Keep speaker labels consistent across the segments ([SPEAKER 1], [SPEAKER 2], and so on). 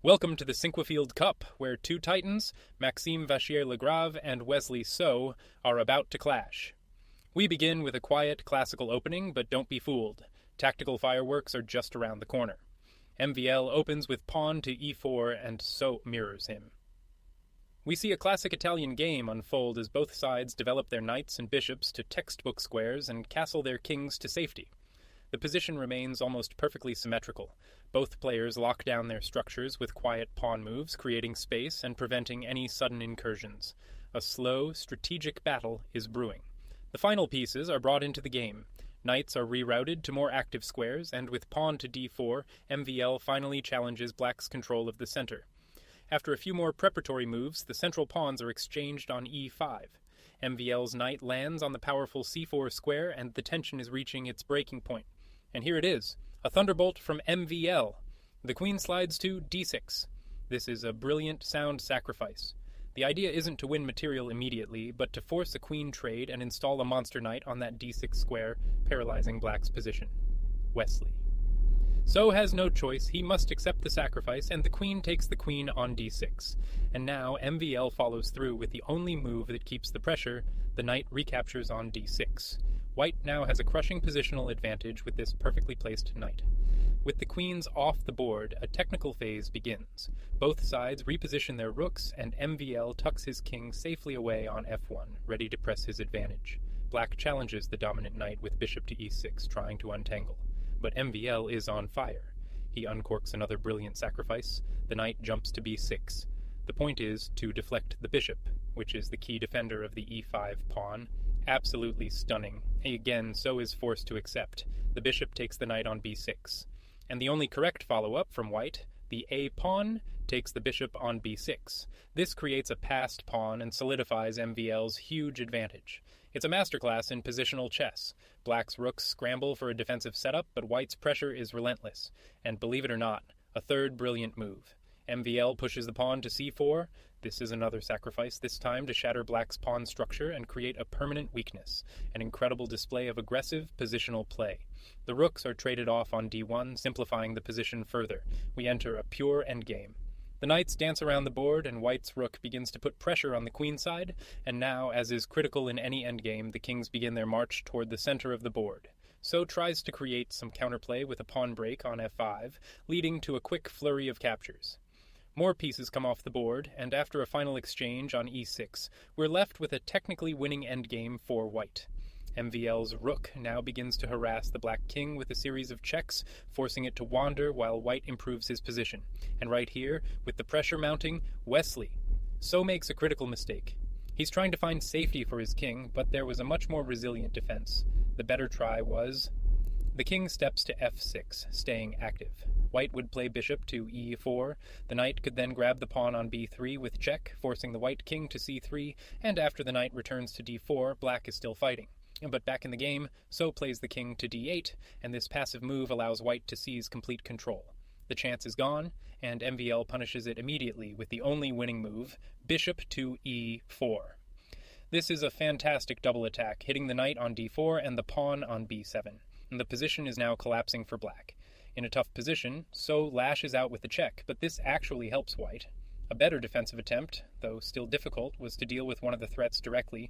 [SPEAKER 1] Welcome to the Sinquefield Cup, where two titans, Maxime Vachier-Lagrave and Wesley, are about to clash. We begin with a quiet, classical opening, but don't be fooled. Tactical fireworks are just around the corner. MVL opens with pawn to e4 and mirrors him. We see a classic Italian game unfold as both sides develop their knights and bishops to textbook squares and castle their kings to safety. The position remains almost perfectly symmetrical. Both players lock down their structures with quiet pawn moves, creating space and preventing any sudden incursions. A slow, strategic battle is brewing. The final pieces are brought into the game. Knights are rerouted to more active squares, and with pawn to d4, MVL finally challenges Black's control of the center. After a few more preparatory moves, the central pawns are exchanged on e5. MVL's knight lands on the powerful c4 square, and the tension is reaching its breaking point. And here it is, a thunderbolt from MVL. The queen slides to d6. This is a brilliant, sound sacrifice. The idea isn't to win material immediately, but to force a queen trade and install a monster knight on that d6 square, paralyzing Black's position. Wesley. So has no choice, he must accept the sacrifice, and the queen takes the queen on d6. And now MVL follows through with the only move that keeps the pressure. The knight recaptures on d6. White now has a crushing positional advantage with this perfectly placed knight. With the queens off the board, a technical phase begins. Both sides reposition their rooks, and MVL tucks his king safely away on f1, ready to press his advantage. Black challenges the dominant knight with bishop to e6, trying to untangle. But MVL is on fire. He uncorks another brilliant sacrifice. The knight jumps to b6. The point is to deflect the bishop, which is the key defender of the e5 pawn. Absolutely stunning. He again so is forced to accept. The bishop takes the knight on b6. And the only correct follow-up from white, the a pawn takes the bishop on b6. This creates a passed pawn and solidifies MVL's huge advantage. It's a masterclass in positional chess. Black's rooks scramble for a defensive setup, but White's pressure is relentless. And believe it or not, a third brilliant move. MVL pushes the pawn to c4. This is another sacrifice, this time to shatter Black's pawn structure and create a permanent weakness, an incredible display of aggressive positional play. The rooks are traded off on d1, simplifying the position further. We enter a pure endgame. The knights dance around the board, and White's rook begins to put pressure on the queen side, and now, as is critical in any endgame, the kings begin their march toward the center of the board. So tries to create some counterplay with a pawn break on f5, leading to a quick flurry of captures. More pieces come off the board, and after a final exchange on e6, we're left with a technically winning endgame for White. MVL's rook now begins to harass the Black king with a series of checks, forcing it to wander while White improves his position. And right here, with the pressure mounting, Wesley makes a critical mistake. He's trying to find safety for his king, but there was a much more resilient defense. The better try was... The king steps to f6, staying active. White would play bishop to e4. The knight could then grab the pawn on b3 with check, forcing the white king to c3, and after the knight returns to d4, Black is still fighting. But back in the game, plays the king to d8, and this passive move allows White to seize complete control. The chance is gone, and MVL punishes it immediately with the only winning move, bishop to e4. This is a fantastic double attack, hitting the knight on d4 and the pawn on b7. And the position is now collapsing for Black. In a tough position, lashes out with the check, but this actually helps White. A better defensive attempt, though still difficult, was to deal with one of the threats directly.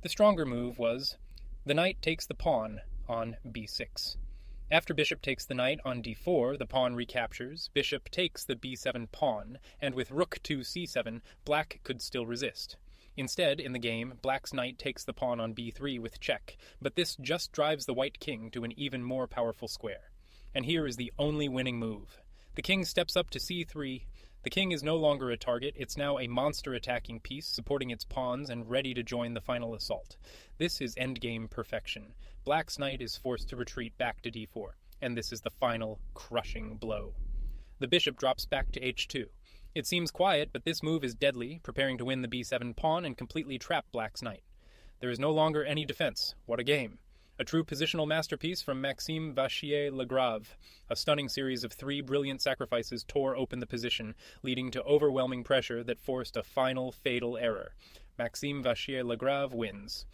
[SPEAKER 1] The stronger move was, the knight takes the pawn on b6. After bishop takes the knight on d4, the pawn recaptures, bishop takes the b7 pawn, and with rook to c7, Black could still resist. Instead, in the game, Black's knight takes the pawn on b3 with check, but this just drives the white king to an even more powerful square. And here is the only winning move. The king steps up to c3. The king is no longer a target, it's now a monster attacking piece, supporting its pawns and ready to join the final assault. This is endgame perfection. Black's knight is forced to retreat back to d4, and this is the final, crushing blow. The bishop drops back to h2. It seems quiet, but this move is deadly, preparing to win the b7 pawn and completely trap Black's knight. There is no longer any defense. What a game. A true positional masterpiece from Maxime Vachier-Lagrave. A stunning series of 3 brilliant sacrifices tore open the position, leading to overwhelming pressure that forced a final fatal error. Maxime Vachier-Lagrave wins.